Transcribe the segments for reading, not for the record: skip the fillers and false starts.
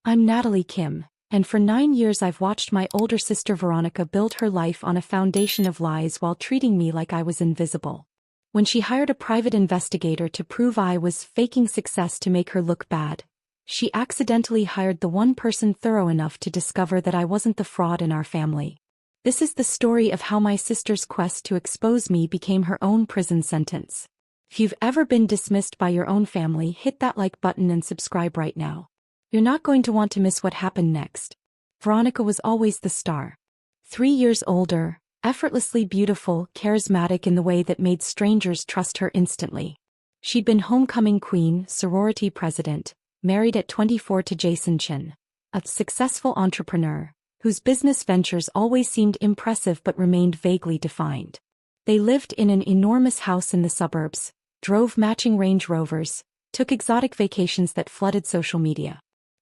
I'm Natalie Kim, and for 9 years I've watched my older sister Veronica build her life on a foundation of lies while treating me like I was invisible. When she hired a private investigator to prove I was faking success to make her look bad, she accidentally hired the one person thorough enough to discover that I wasn't the fraud in our family. This is the story of how my sister's quest to expose me became her own prison sentence. If you've ever been dismissed by your own family, hit that like button and subscribe right now. You're not going to want to miss what happened next. Veronica was always the star. 3 years older, effortlessly beautiful, charismatic in the way that made strangers trust her instantly. She'd been homecoming queen, sorority president, married at 24 to Jason Chin, a successful entrepreneur, whose business ventures always seemed impressive but remained vaguely defined. They lived in an enormous house in the suburbs, drove matching Range Rovers, took exotic vacations that flooded social media.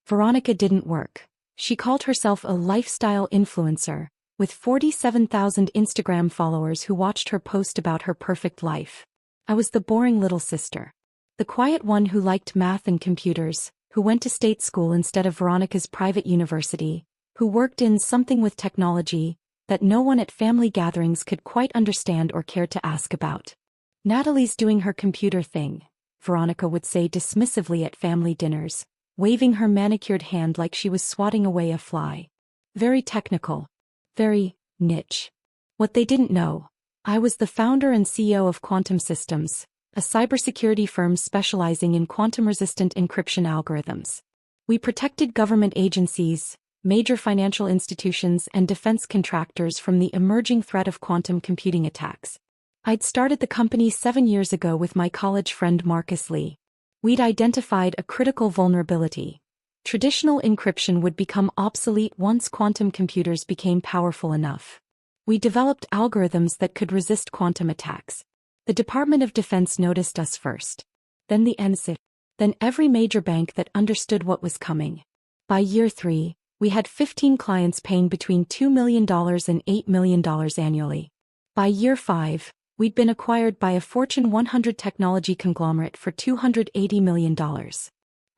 Veronica didn't work. She called herself a lifestyle influencer, with 47,000 Instagram followers who watched her post about her perfect life. I was the boring little sister. The quiet one who liked math and computers, who went to state school instead of Veronica's private university, who worked in something with technology that no one at family gatherings could quite understand or care to ask about. Natalie's doing her computer thing, Veronica would say dismissively at family dinners, waving her manicured hand like she was swatting away a fly. Very technical. Very niche. What they didn't know, I was the founder and CEO of Quantum Systems, a cybersecurity firm specializing in quantum-resistant encryption algorithms. We protected government agencies, major financial institutions and defense contractors from the emerging threat of quantum computing attacks. I'd started the company 7 years ago with my college friend Marcus Lee. We'd identified a critical vulnerability. Traditional encryption would become obsolete once quantum computers became powerful enough. We developed algorithms that could resist quantum attacks. The Department of Defense noticed us first. Then the NSA. Then every major bank that understood what was coming. By year 3, we had 15 clients paying between $2 million and $8 million annually. By year 5, we'd been acquired by a Fortune 100 technology conglomerate for $280 million.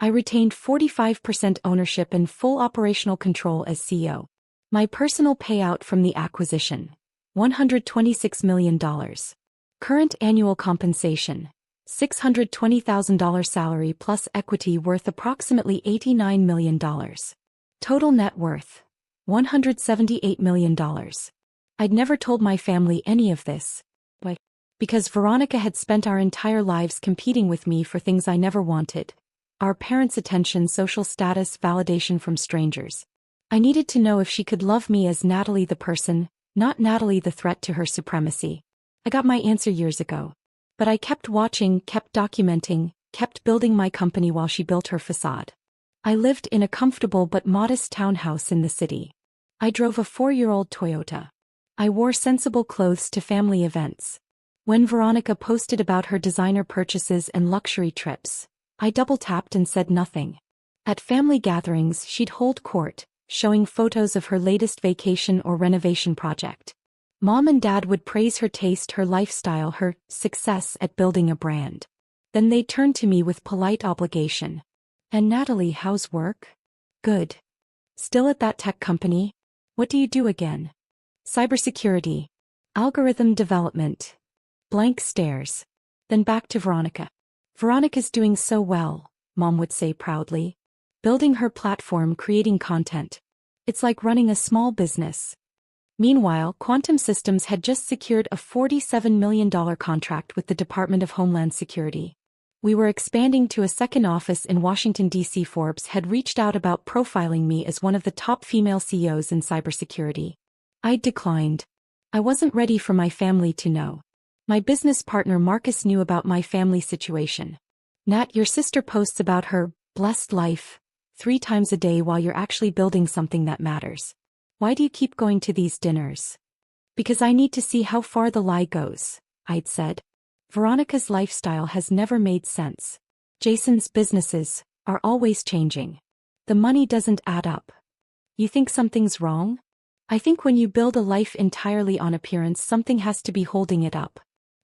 I retained 45% ownership and full operational control as CEO. My personal payout from the acquisition: $126 million. Current annual compensation: $620,000 salary plus equity worth approximately $89 million. Total net worth: $178 million. I'd never told my family any of this. Why? Because Veronica had spent our entire lives competing with me for things I never wanted. Our parents' attention, social status, validation from strangers. I needed to know if she could love me as Natalie the person, not Natalie the threat to her supremacy. I got my answer years ago. But I kept watching, kept documenting, kept building my company while she built her facade. I lived in a comfortable but modest townhouse in the city. I drove a 4-year-old Toyota. I wore sensible clothes to family events. When Veronica posted about her designer purchases and luxury trips, I double-tapped and said nothing. At family gatherings, she'd hold court, showing photos of her latest vacation or renovation project. Mom and Dad would praise her taste, her lifestyle, her success at building a brand. Then they'd turn to me with polite obligation. "And Natalie, how's work?" "Good." "Still at that tech company?" "What do you do again?" "Cybersecurity. Algorithm development." Blank stares. Then back to Veronica. "Veronica's doing so well," Mom would say proudly. "Building her platform, creating content. It's like running a small business." Meanwhile, Quantum Systems had just secured a $47 million contract with the Department of Homeland Security. We were expanding to a second office in Washington, D.C. Forbes had reached out about profiling me as one of the top female CEOs in cybersecurity. I'd declined. I wasn't ready for my family to know. My business partner Marcus knew about my family situation. "Nat, your sister posts about her blessed life 3 times a day while you're actually building something that matters. Why do you keep going to these dinners?" "Because I need to see how far the lie goes," I'd said. Veronica's lifestyle has never made sense. Jason's businesses are always changing. The money doesn't add up. "You think something's wrong?" "I think when you build a life entirely on appearance, something has to be holding it up.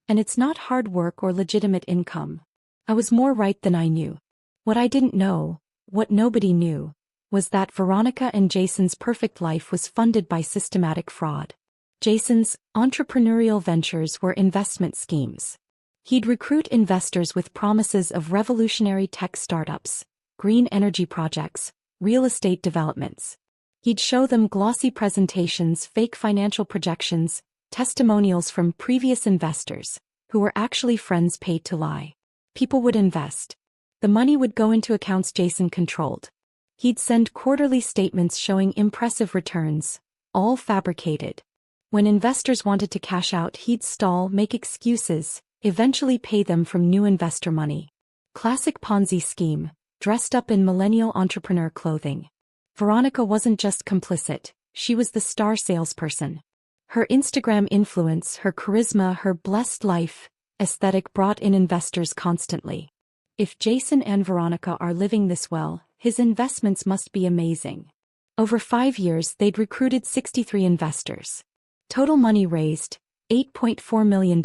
And it's not hard work or legitimate income." I was more right than I knew. What I didn't know, what nobody knew, was that Veronica and Jason's perfect life was funded by systematic fraud. Jason's entrepreneurial ventures were investment schemes. He'd recruit investors with promises of revolutionary tech startups, green energy projects, real estate developments. He'd show them glossy presentations, fake financial projections, testimonials from previous investors, who were actually friends paid to lie. People would invest. The money would go into accounts Jason controlled. He'd send quarterly statements showing impressive returns, all fabricated. When investors wanted to cash out, he'd stall, make excuses, eventually pay them from new investor money. Classic Ponzi scheme, dressed up in millennial entrepreneur clothing. Veronica wasn't just complicit, she was the star salesperson. Her Instagram influence, her charisma, her blessed life aesthetic brought in investors constantly. If Jason and Veronica are living this well, his investments must be amazing. Over 5 years, they'd recruited 63 investors. Total money raised, $8.4 million.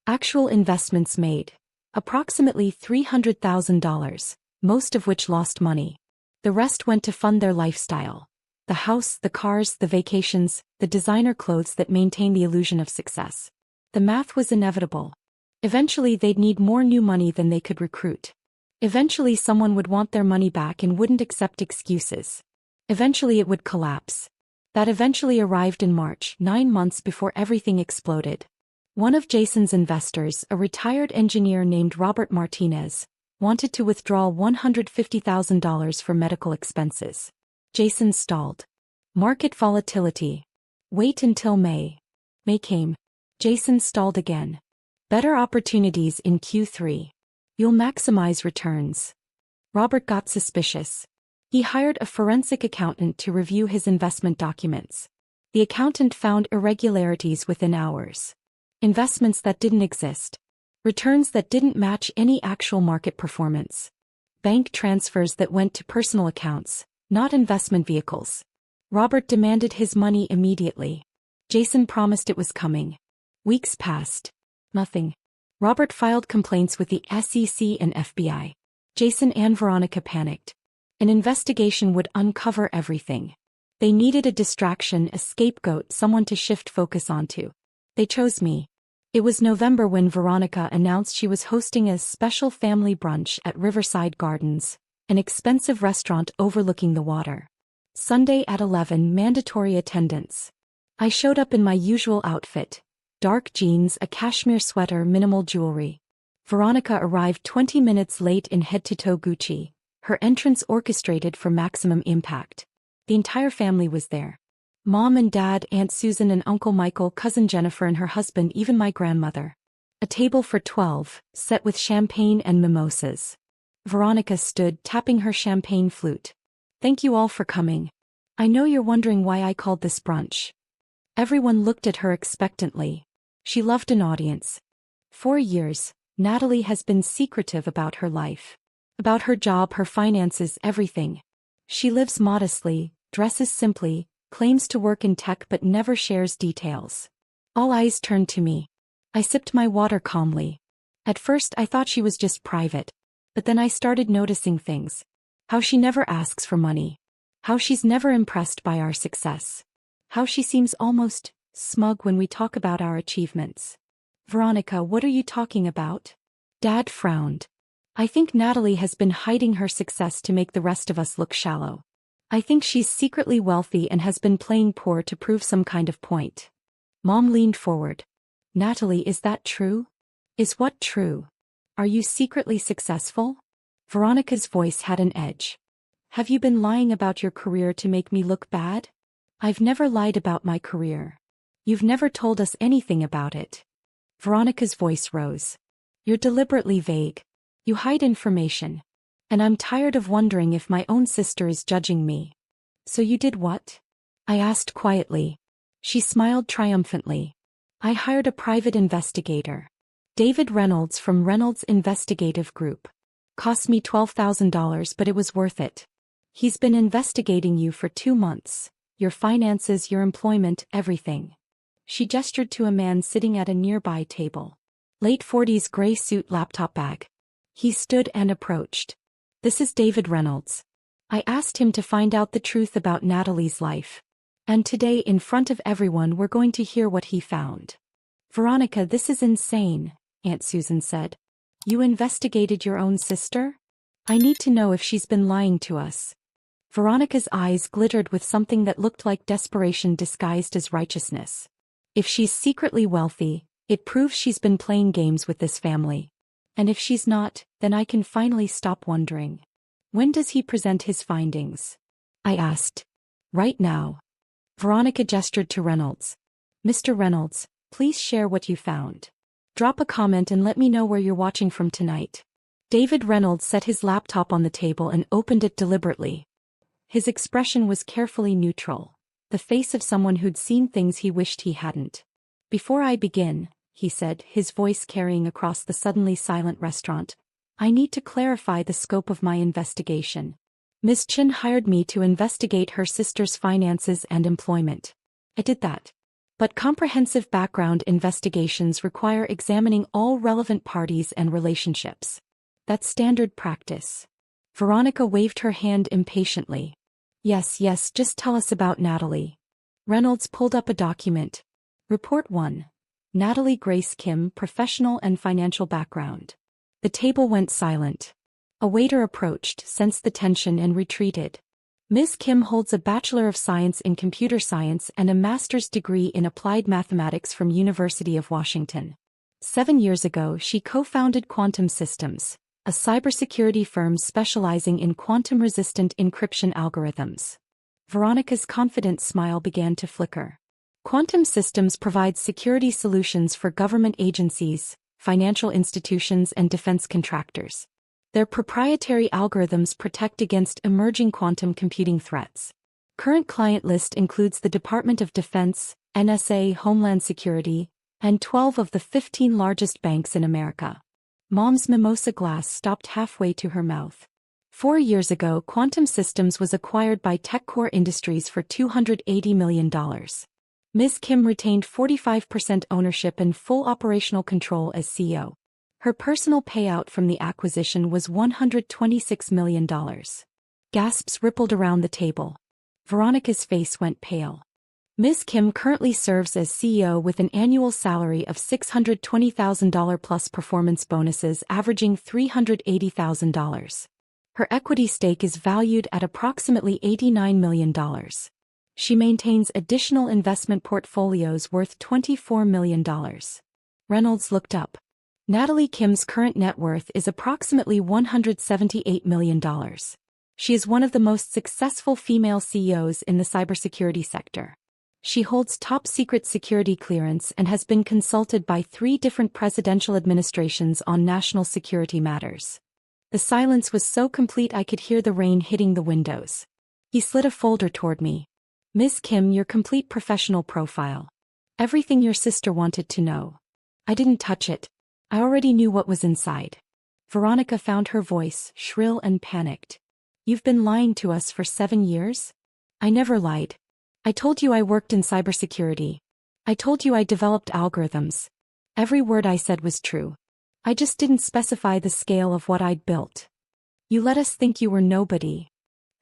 Actual investments made, approximately $300,000, most of which lost money. The rest went to fund their lifestyle. The house, the cars, the vacations, the designer clothes that maintain the illusion of success. The math was inevitable. Eventually they'd need more new money than they could recruit. Eventually someone would want their money back and wouldn't accept excuses. Eventually it would collapse. That eventually arrived in March, 9 months before everything exploded. One of Jason's investors, a retired engineer named Robert Martinez, wanted to withdraw $150,000 for medical expenses. Jason stalled. Market volatility. Wait until May. May came. Jason stalled again. Better opportunities in Q3. You'll maximize returns. Robert got suspicious. He hired a forensic accountant to review his investment documents. The accountant found irregularities within hours. Investments that didn't exist. Returns that didn't match any actual market performance. Bank transfers that went to personal accounts, not investment vehicles. Robert demanded his money immediately. Jason promised it was coming. Weeks passed. Nothing. Robert filed complaints with the SEC and FBI. Jason and Veronica panicked. An investigation would uncover everything. They needed a distraction, a scapegoat, someone to shift focus onto. They chose me. It was November when Veronica announced she was hosting a special family brunch at Riverside Gardens, an expensive restaurant overlooking the water. Sunday at 11, mandatory attendance. I showed up in my usual outfit. Dark jeans, a cashmere sweater, minimal jewelry. Veronica arrived 20 minutes late in head-to-toe Gucci, her entrance orchestrated for maximum impact. The entire family was there. Mom and Dad, Aunt Susan and Uncle Michael, Cousin Jennifer and her husband, even my grandmother. A table for 12, set with champagne and mimosas. Veronica stood, tapping her champagne flute. Thank you all for coming. I know you're wondering why I called this brunch. Everyone looked at her expectantly. She loved an audience. 4 years, Natalie has been secretive about her life. About her job, her finances, everything. She lives modestly, dresses simply, claims to work in tech but never shares details. All eyes turned to me. I sipped my water calmly. At first I thought she was just private. But then I started noticing things. How she never asks for money. How she's never impressed by our success. How she seems almost smug when we talk about our achievements. Veronica, what are you talking about? Dad frowned. I think Natalie has been hiding her success to make the rest of us look shallow. I think she's secretly wealthy and has been playing poor to prove some kind of point. Mom leaned forward. Natalie, is that true? Is what true? Are you secretly successful? Veronica's voice had an edge. Have you been lying about your career to make me look bad? I've never lied about my career. You've never told us anything about it. Veronica's voice rose. You're deliberately vague. You hide information. And I'm tired of wondering if my own sister is judging me. So you did what? I asked quietly. She smiled triumphantly. I hired a private investigator. David Reynolds from Reynolds Investigative Group. Cost me $12,000, but it was worth it. He's been investigating you for 2 months. Your finances, your employment, everything. She gestured to a man sitting at a nearby table. Late 40s, gray suit, laptop bag. He stood and approached. This is David Reynolds. I asked him to find out the truth about Natalie's life. And today, in front of everyone, we're going to hear what he found. Veronica, this is insane, Aunt Susan said. You investigated your own sister? I need to know if she's been lying to us. Veronica's eyes glittered with something that looked like desperation disguised as righteousness. If she's secretly wealthy, it proves she's been playing games with this family. And if she's not, then I can finally stop wondering. When does he present his findings? I asked. Right now. Veronica gestured to Reynolds. Mr. Reynolds, please share what you found. Drop a comment and let me know where you're watching from tonight. David Reynolds set his laptop on the table and opened it deliberately. His expression was carefully neutral, the face of someone who'd seen things he wished he hadn't. Before I begin, he said, his voice carrying across the suddenly silent restaurant, I need to clarify the scope of my investigation. Ms. Chin hired me to investigate her sister's finances and employment. I did that. But comprehensive background investigations require examining all relevant parties and relationships. That's standard practice. Veronica waved her hand impatiently. Yes, just tell us about Natalie. Reynolds pulled up a document. Report 1. Natalie Grace Kim, professional and financial background. The table went silent. A waiter approached, sensed the tension and retreated. Ms. Kim holds a Bachelor of Science in Computer Science and a master's degree in Applied Mathematics from University of Washington. 7 years ago, she co-founded Quantum Systems, a cybersecurity firm specializing in quantum-resistant encryption algorithms. Veronica's confident smile began to flicker. Quantum Systems provides security solutions for government agencies, financial institutions, and defense contractors. Their proprietary algorithms protect against emerging quantum computing threats. Current client list includes the Department of Defense, NSA, Homeland Security, and 12 of the 15 largest banks in America. Mom's mimosa glass stopped halfway to her mouth. 4 years ago, Quantum Systems was acquired by TechCore Industries for $280 million. Ms. Kim retained 45% ownership and full operational control as CEO. Her personal payout from the acquisition was $126 million. Gasps rippled around the table. Veronica's face went pale. Ms. Kim currently serves as CEO with an annual salary of $620,000 plus performance bonuses averaging $380,000. Her equity stake is valued at approximately $89 million. She maintains additional investment portfolios worth $24 million. Reynolds looked up. Natalie Kim's current net worth is approximately $178 million. She is one of the most successful female CEOs in the cybersecurity sector. She holds top-secret security clearance and has been consulted by 3 different presidential administrations on national security matters. The silence was so complete I could hear the rain hitting the windows. He slid a folder toward me. Ms. Kim, your complete professional profile. Everything your sister wanted to know. I didn't touch it. I already knew what was inside. Veronica found her voice shrill and panicked. You've been lying to us for 7 years? I never lied. I told you I worked in cybersecurity. I told you I developed algorithms. Every word I said was true. I just didn't specify the scale of what I'd built. You let us think you were nobody.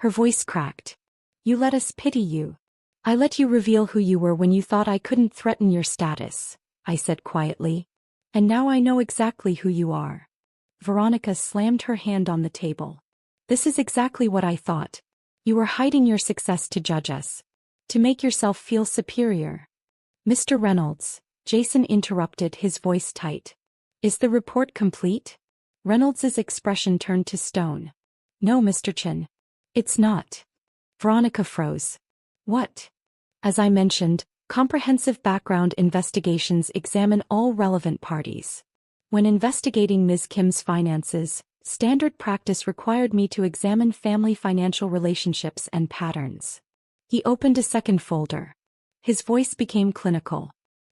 Her voice cracked. You let us pity you. I let you reveal who you were when you thought I couldn't threaten your status, I said quietly. And now I know exactly who you are. Veronica slammed her hand on the table. This is exactly what I thought. You were hiding your success to judge us. To make yourself feel superior. Mr. Reynolds, Jason interrupted, his voice tight. Is the report complete? Reynolds's expression turned to stone. No, Mr. Chin. It's not. Veronica froze. What? As I mentioned, comprehensive background investigations examine all relevant parties. When investigating Ms. Kim's finances, standard practice required me to examine family financial relationships and patterns. He opened a second folder. His voice became clinical.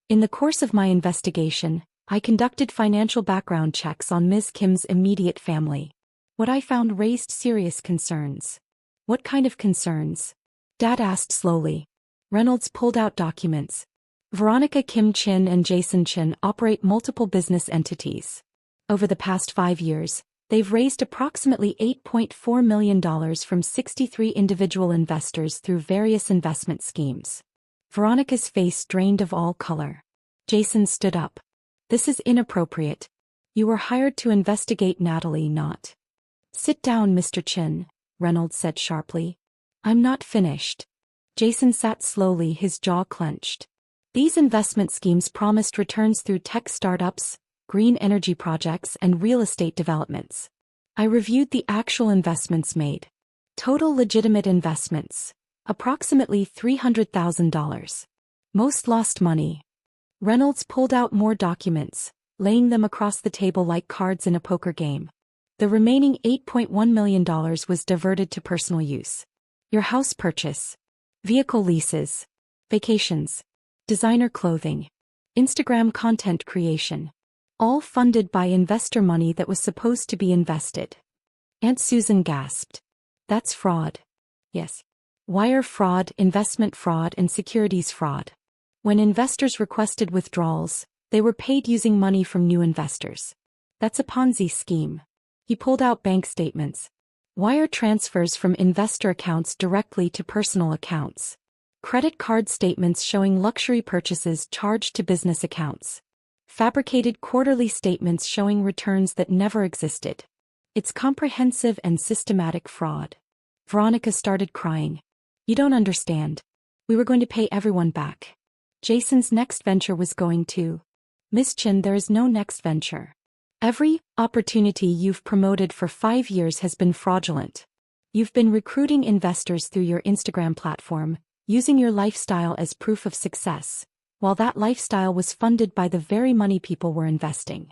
In the course of my investigation, I conducted financial background checks on Ms. Kim's immediate family. What I found raised serious concerns. What kind of concerns? Dad asked slowly. Reynolds pulled out documents. Veronica Kim Chin and Jason Chin operate multiple business entities. Over the past 5 years, They've raised approximately $8.4 million from 63 individual investors through various investment schemes. Veronica's face drained of all color. Jason stood up. This is inappropriate. You were hired to investigate Natalie, not. Sit down, Mr. Chin, Reynolds said sharply. I'm not finished. Jason sat slowly, his jaw clenched. These investment schemes promised returns through tech startups, green energy projects, and real estate developments. I reviewed the actual investments made. Total legitimate investments, approximately $300,000. Most lost money. Reynolds pulled out more documents, laying them across the table like cards in a poker game. The remaining $8.1 million was diverted to personal use. Your house purchase, vehicle leases, vacations, designer clothing, Instagram content creation. All funded by investor money that was supposed to be invested. Aunt Susan gasped. That's fraud. Yes. Wire fraud, investment fraud, and securities fraud. When investors requested withdrawals, they were paid using money from new investors. That's a Ponzi scheme. He pulled out bank statements. Wire transfers from investor accounts directly to personal accounts. Credit card statements showing luxury purchases charged to business accounts. Fabricated quarterly statements showing returns that never existed. It's comprehensive and systematic fraud. Veronica started crying. You don't understand. We were going to pay everyone back. Jason's next venture was going to. Miss Chin, there is no next venture. Every opportunity you've promoted for 5 years has been fraudulent. You've been recruiting investors through your Instagram platform, using your lifestyle as proof of success, while that lifestyle was funded by the very money people were investing.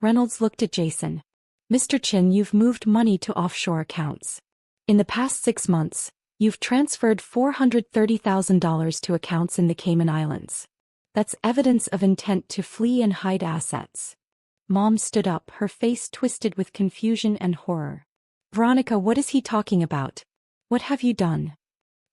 Reynolds looked at Jason. Mr. Chin, you've moved money to offshore accounts. In the past 6 months, you've transferred $430,000 to accounts in the Cayman Islands. That's evidence of intent to flee and hide assets. Mom stood up, her face twisted with confusion and horror. Veronica, what is he talking about? What have you done?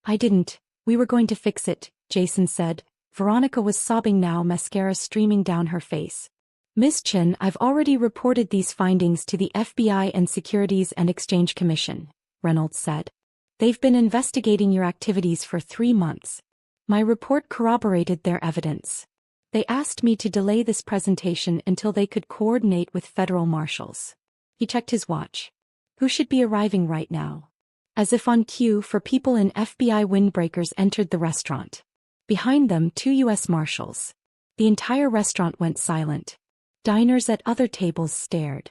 I didn't. We were going to fix it, Jason said. Veronica was sobbing now, mascara streaming down her face. Miss Chin, I've already reported these findings to the FBI and Securities and Exchange Commission, Reynolds said. They've been investigating your activities for 3 months. My report corroborated their evidence. They asked me to delay this presentation until they could coordinate with federal marshals. He checked his watch. Who should be arriving right now? As if on cue, for people in FBI windbreakers entered the restaurant. Behind them, 2 U.S. Marshals. The entire restaurant went silent. Diners at other tables stared.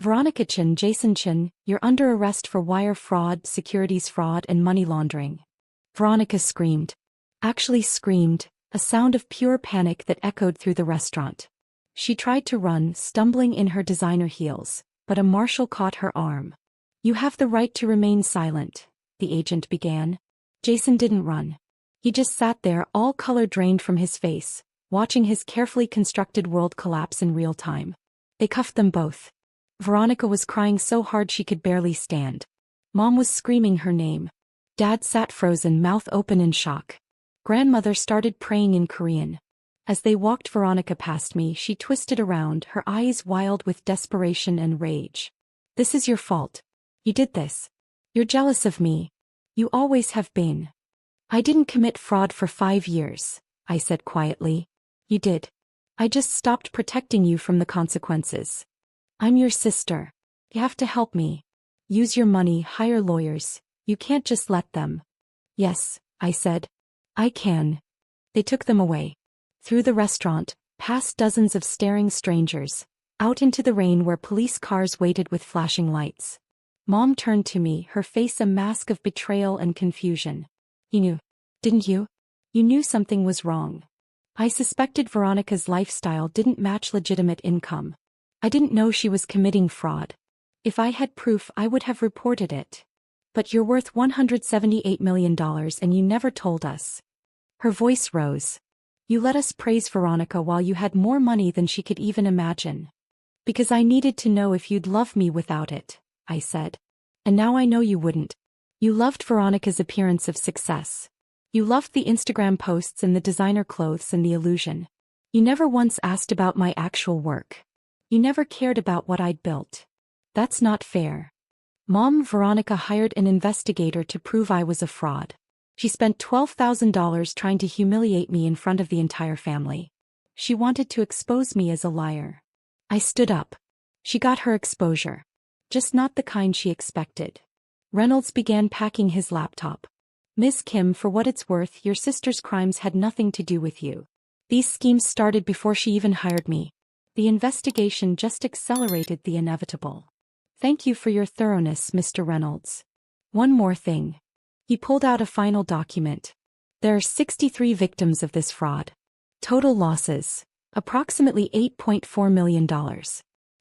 Veronica Chin, Jason Chin, you're under arrest for wire fraud, securities fraud, and money laundering. Veronica screamed. Actually screamed, a sound of pure panic that echoed through the restaurant. She tried to run, stumbling in her designer heels, but a marshal caught her arm. You have the right to remain silent, the agent began. Jason didn't run. He just sat there, all color drained from his face, watching his carefully constructed world collapse in real time. They cuffed them both. Veronica was crying so hard she could barely stand. Mom was screaming her name. Dad sat frozen, mouth open in shock. Grandmother started praying in Korean. As they walked Veronica past me, she twisted around, her eyes wild with desperation and rage. This is your fault. You did this. You're jealous of me. You always have been. I didn't commit fraud for 5 years, I said quietly. You did. I just stopped protecting you from the consequences. I'm your sister. You have to help me. Use your money, hire lawyers. You can't just let them. Yes, I said. I can. They took them away. Through the restaurant, past dozens of staring strangers, out into the rain where police cars waited with flashing lights. Mom turned to me, her face a mask of betrayal and confusion. You knew, didn't you? You knew something was wrong. I suspected Veronica's lifestyle didn't match legitimate income. I didn't know she was committing fraud. If I had proof, I would have reported it. But you're worth $178 million and you never told us. Her voice rose. You let us praise Veronica while you had more money than she could even imagine. Because I needed to know if you'd love me without it, I said. And now I know you wouldn't. You loved Veronica's appearance of success. You loved the Instagram posts and the designer clothes and the illusion. You never once asked about my actual work. You never cared about what I'd built. That's not fair. Mom, Veronica hired an investigator to prove I was a fraud. She spent $12,000 trying to humiliate me in front of the entire family. She wanted to expose me as a liar. I stood up. She got her exposure. Just not the kind she expected. Reynolds began packing his laptop. Ms. Kim, for what it's worth, your sister's crimes had nothing to do with you. These schemes started before she even hired me. The investigation just accelerated the inevitable. Thank you for your thoroughness, Mr. Reynolds. One more thing. He pulled out a final document. There are 63 victims of this fraud. Total losses, approximately $8.4 million.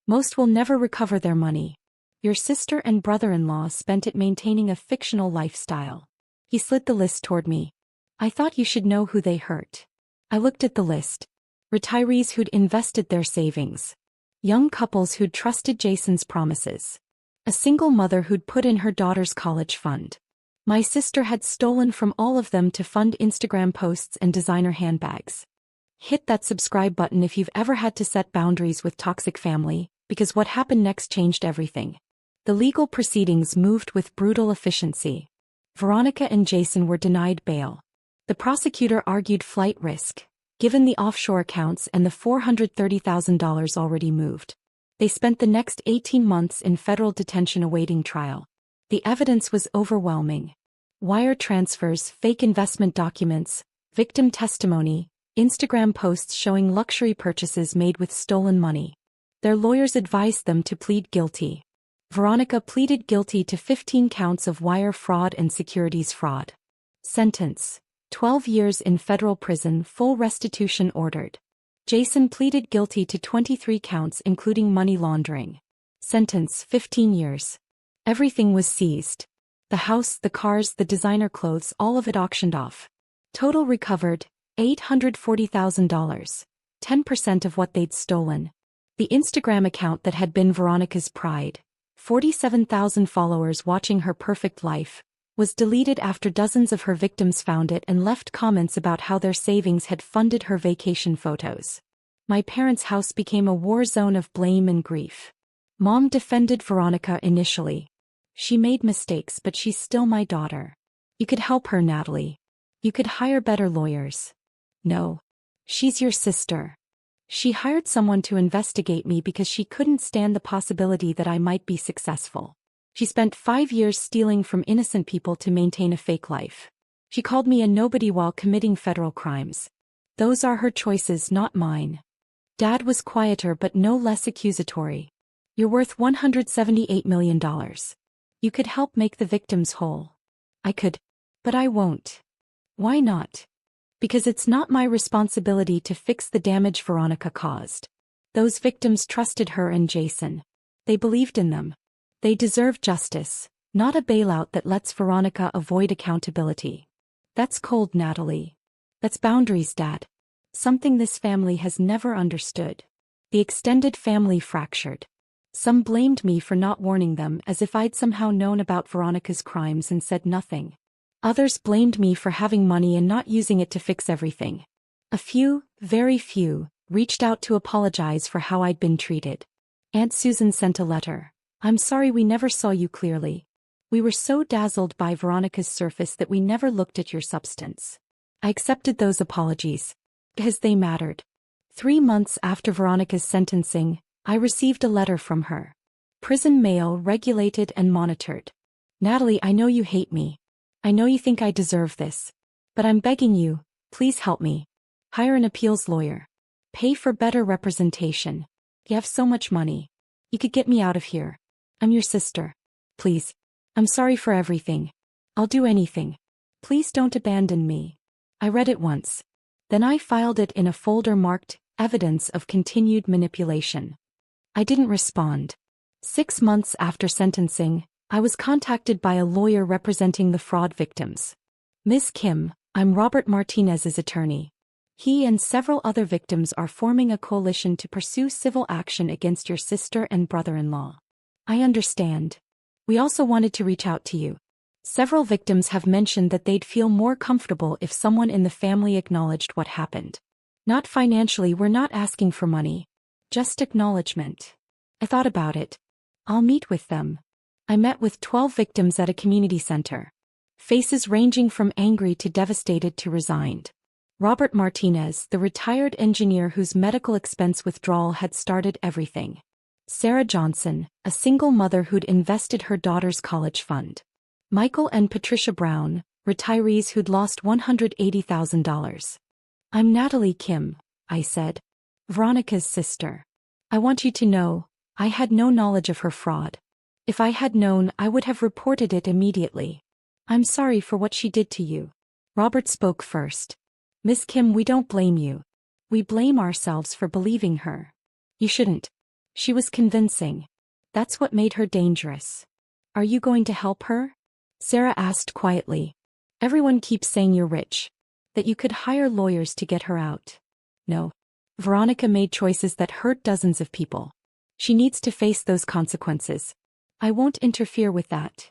Most will never recover their money. Your sister and brother-in-law spent it maintaining a fictional lifestyle. He slid the list toward me. I thought you should know who they hurt. I looked at the list. Retirees who'd invested their savings. Young couples who'd trusted Jason's promises. A single mother who'd put in her daughter's college fund. My sister had stolen from all of them to fund Instagram posts and designer handbags. Hit that subscribe button if you've ever had to set boundaries with toxic family, because what happened next changed everything. The legal proceedings moved with brutal efficiency. Veronica and Jason were denied bail. The prosecutor argued flight risk, given the offshore accounts and the $430,000 already moved. They spent the next 18 months in federal detention awaiting trial. The evidence was overwhelming. Wire transfers, fake investment documents, victim testimony, Instagram posts showing luxury purchases made with stolen money. Their lawyers advised them to plead guilty. Veronica pleaded guilty to 15 counts of wire fraud and securities fraud. Sentence: 12 years in federal prison, full restitution ordered. Jason pleaded guilty to 23 counts including money laundering. Sentence: 15 years. Everything was seized. The house, the cars, the designer clothes, all of it auctioned off. Total recovered, $840,000. 10% of what they'd stolen. The Instagram account that had been Veronica's pride, 47,000 followers watching her perfect life, was deleted after dozens of her victims found it and left comments about how their savings had funded her vacation photos. My parents' house became a war zone of blame and grief. Mom defended Veronica initially. She made mistakes, but she's still my daughter. You could help her, Natalie. You could hire better lawyers. No. She's your sister. She hired someone to investigate me because she couldn't stand the possibility that I might be successful. She spent 5 years stealing from innocent people to maintain a fake life. She called me a nobody while committing federal crimes. Those are her choices, not mine. Dad was quieter but no less accusatory. You're worth $178 million. You could help make the victims whole. I could. But I won't. Why not? Because it's not my responsibility to fix the damage Veronica caused. Those victims trusted her and Jason. They believed in them. They deserve justice, not a bailout that lets Veronica avoid accountability. That's cold, Natalie. That's boundaries, Dad. Something this family has never understood. The extended family fractured. Some blamed me for not warning them, as if I'd somehow known about Veronica's crimes and said nothing. Others blamed me for having money and not using it to fix everything. A few, very few, reached out to apologize for how I'd been treated. Aunt Susan sent a letter. I'm sorry we never saw you clearly. We were so dazzled by Veronica's surface that we never looked at your substance. I accepted those apologies. Because they mattered. 3 months after Veronica's sentencing, I received a letter from her. Prison mail, regulated and monitored. Natalie, I know you hate me. I know you think I deserve this. But I'm begging you, please help me. Hire an appeals lawyer. Pay for better representation. You have so much money. You could get me out of here. I'm your sister. Please. I'm sorry for everything. I'll do anything. Please don't abandon me. I read it once. Then I filed it in a folder marked Evidence of Continued Manipulation. I didn't respond. 6 months after sentencing, I was contacted by a lawyer representing the fraud victims. Ms. Kim, I'm Robert Martinez's attorney. He and several other victims are forming a coalition to pursue civil action against your sister and brother-in-law. I understand. We also wanted to reach out to you. Several victims have mentioned that they'd feel more comfortable if someone in the family acknowledged what happened. Not financially, we're not asking for money. Just acknowledgement. I thought about it. I'll meet with them. I met with 12 victims at a community center. Faces ranging from angry to devastated to resigned. Robert Martinez, the retired engineer whose medical expense withdrawal had started everything. Sarah Johnson, a single mother who'd invested her daughter's college fund. Michael and Patricia Brown, retirees who'd lost $180,000. I'm Natalie Kim, I said. Veronica's sister. I want you to know, I had no knowledge of her fraud. If I had known, I would have reported it immediately. I'm sorry for what she did to you. Robert spoke first. Miss Kim, we don't blame you. We blame ourselves for believing her. You shouldn't. She was convincing. That's what made her dangerous. Are you going to help her? Sarah asked quietly. Everyone keeps saying you're rich. That you could hire lawyers to get her out. No. Veronica made choices that hurt dozens of people. She needs to face those consequences. I won't interfere with that.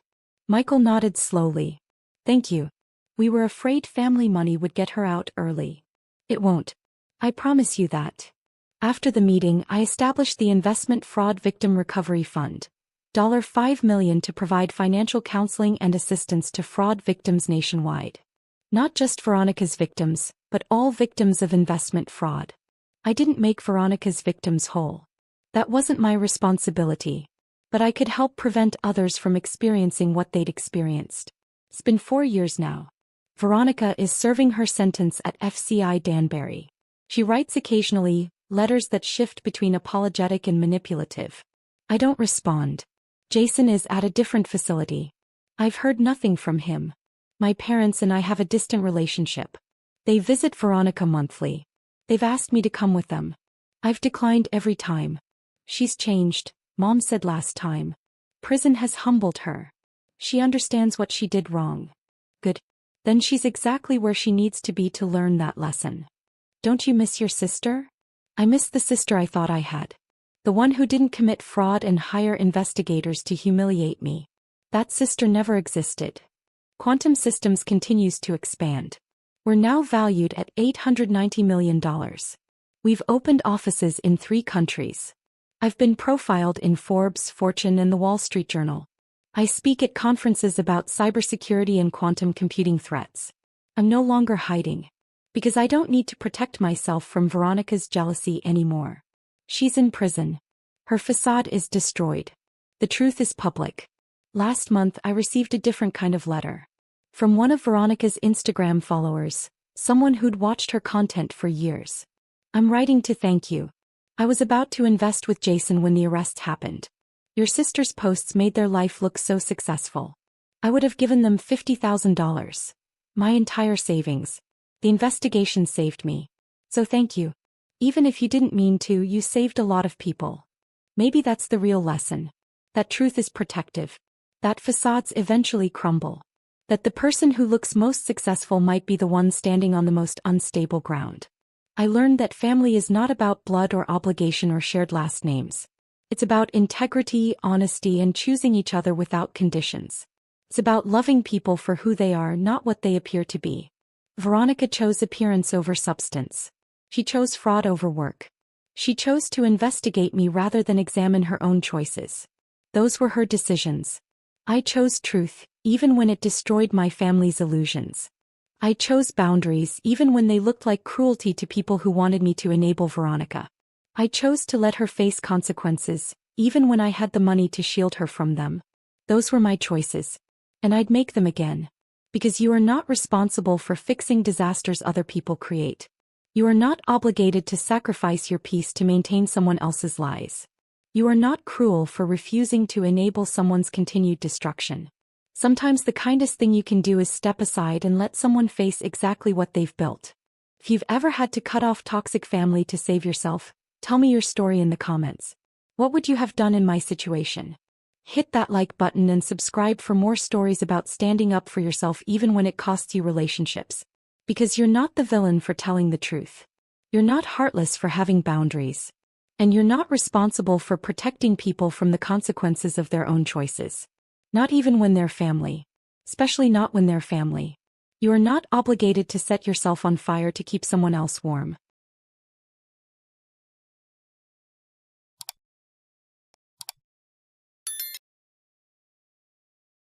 Michael nodded slowly. Thank you. We were afraid family money would get her out early. It won't. I promise you that. After the meeting, I established the Investment Fraud Victim Recovery Fund. $5 million to provide financial counseling and assistance to fraud victims nationwide. Not just Veronica's victims, but all victims of investment fraud. I didn't make Veronica's victims whole. That wasn't my responsibility. But I could help prevent others from experiencing what they'd experienced. It's been 4 years now. Veronica is serving her sentence at FCI Danbury. She writes occasionally, letters that shift between apologetic and manipulative. I don't respond. Jason is at a different facility. I've heard nothing from him. My parents and I have a distant relationship. They visit Veronica monthly. They've asked me to come with them. I've declined every time. She's changed, Mom said last time. Prison has humbled her. She understands what she did wrong. Good. Then she's exactly where she needs to be to learn that lesson. Don't you miss your sister? I miss the sister I thought I had. The one who didn't commit fraud and hire investigators to humiliate me. That sister never existed. Quantum Systems continues to expand. We're now valued at $890 million. We've opened offices in 3 countries. I've been profiled in Forbes, Fortune, and the Wall Street Journal. I speak at conferences about cybersecurity and quantum computing threats. I'm no longer hiding. Because I don't need to protect myself from Veronica's jealousy anymore. She's in prison. Her facade is destroyed. The truth is public. Last month I received a different kind of letter. From one of Veronica's Instagram followers, someone who'd watched her content for years. I'm writing to thank you. I was about to invest with Jason when the arrest happened. Your sister's posts made their life look so successful. I would have given them $50,000. My entire savings. The investigation saved me. So thank you. Even if you didn't mean to, you saved a lot of people. Maybe that's the real lesson. That truth is protective. That facades eventually crumble. That the person who looks most successful might be the one standing on the most unstable ground. I learned that family is not about blood or obligation or shared last names. It's about integrity, honesty, and choosing each other without conditions. It's about loving people for who they are, not what they appear to be. Veronica chose appearance over substance. She chose fraud over work. She chose to investigate me rather than examine her own choices. Those were her decisions. I chose truth, even when it destroyed my family's illusions. I chose boundaries even when they looked like cruelty to people who wanted me to enable Veronica. I chose to let her face consequences, even when I had the money to shield her from them. Those were my choices. And I'd make them again. Because you are not responsible for fixing disasters other people create. You are not obligated to sacrifice your peace to maintain someone else's lies. You are not cruel for refusing to enable someone's continued destruction. Sometimes the kindest thing you can do is step aside and let someone face exactly what they've built. If you've ever had to cut off toxic family to save yourself, tell me your story in the comments. What would you have done in my situation? Hit that like button and subscribe for more stories about standing up for yourself even when it costs you relationships. Because you're not the villain for telling the truth. You're not heartless for having boundaries. And you're not responsible for protecting people from the consequences of their own choices. Not even when they're family. Especially not when they're family. You are not obligated to set yourself on fire to keep someone else warm.